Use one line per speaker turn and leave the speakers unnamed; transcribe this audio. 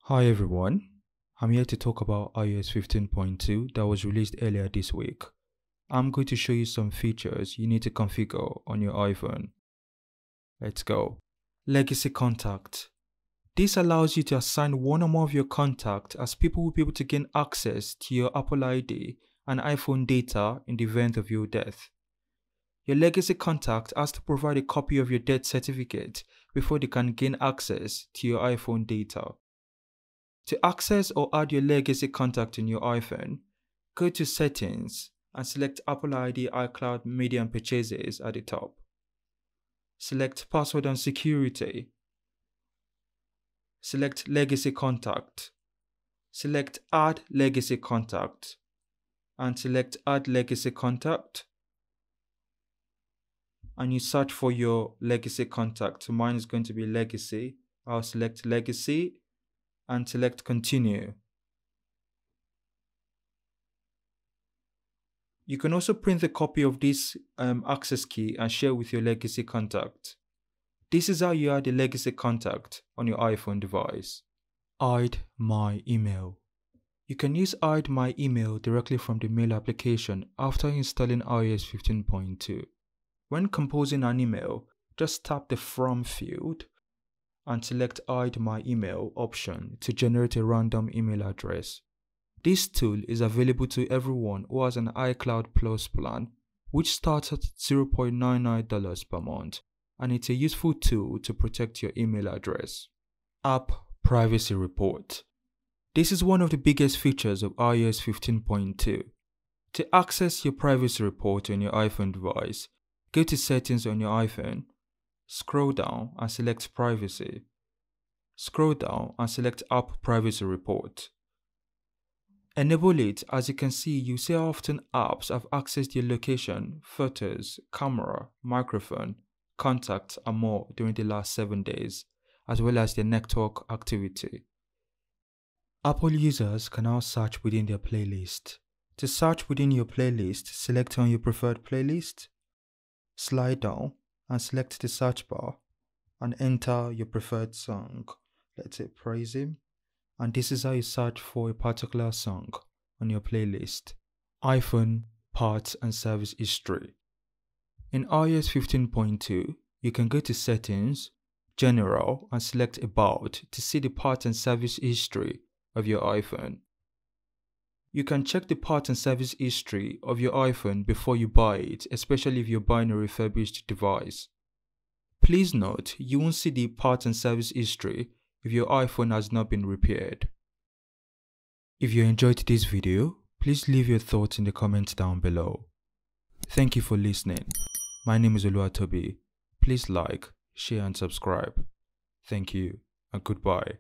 Hi everyone, I'm here to talk about iOS 15.2 that was released earlier this week. I'm going to show you some features you need to configure on your iPhone. Let's go. Legacy Contact. This allows you to assign one or more of your contacts as people will be able to gain access to your Apple ID and iPhone data in the event of your death. Your legacy contact has to provide a copy of your death certificate before they can gain access to your iPhone data. To access or add your legacy contact in your iPhone, go to Settings and select Apple ID iCloud Media and Purchases at the top. Select Password and Security. Select Legacy Contact. Select Add Legacy Contact and select Add Legacy Contact. And you search for your legacy contact. So mine is going to be Legacy. I'll select Legacy and select Continue. You can also print a copy of this access key and share with your legacy contact. This is how you add a legacy contact on your iPhone device. Hide My Email. You can use Hide My Email directly from the mail application after installing iOS 15.2. When composing an email, just tap the From field and select Hide My Email option to generate a random email address. This tool is available to everyone who has an iCloud Plus plan, which starts at $0.99 per month, and it's a useful tool to protect your email address. App Privacy Report. This is one of the biggest features of iOS 15.2. To access your privacy report on your iPhone device, go to Settings on your iPhone, scroll down and select Privacy. Scroll down and select App Privacy Report. Enable it. As you can see, you see how often apps have accessed your location, photos, camera, microphone, contacts and more during the last 7 days, as well as their network activity. Apple users can now search within their playlist. To search within your playlist, select on your preferred playlist, slide down and select the search bar and enter your preferred song. Let's say Praise Him. And this is how you search for a particular song on your playlist. iPhone Parts and Service History. In iOS 15.2, you can go to Settings, General and select About to see the parts and service history of your iPhone. You can check the parts and service history of your iPhone before you buy it, especially if you're buying a refurbished device. Please note, you won't see the parts and service history if your iPhone has not been repaired. If you enjoyed this video, please leave your thoughts in the comments down below. Thank you for listening. My name is Oluwatobi. Please like, share and subscribe. Thank you and goodbye.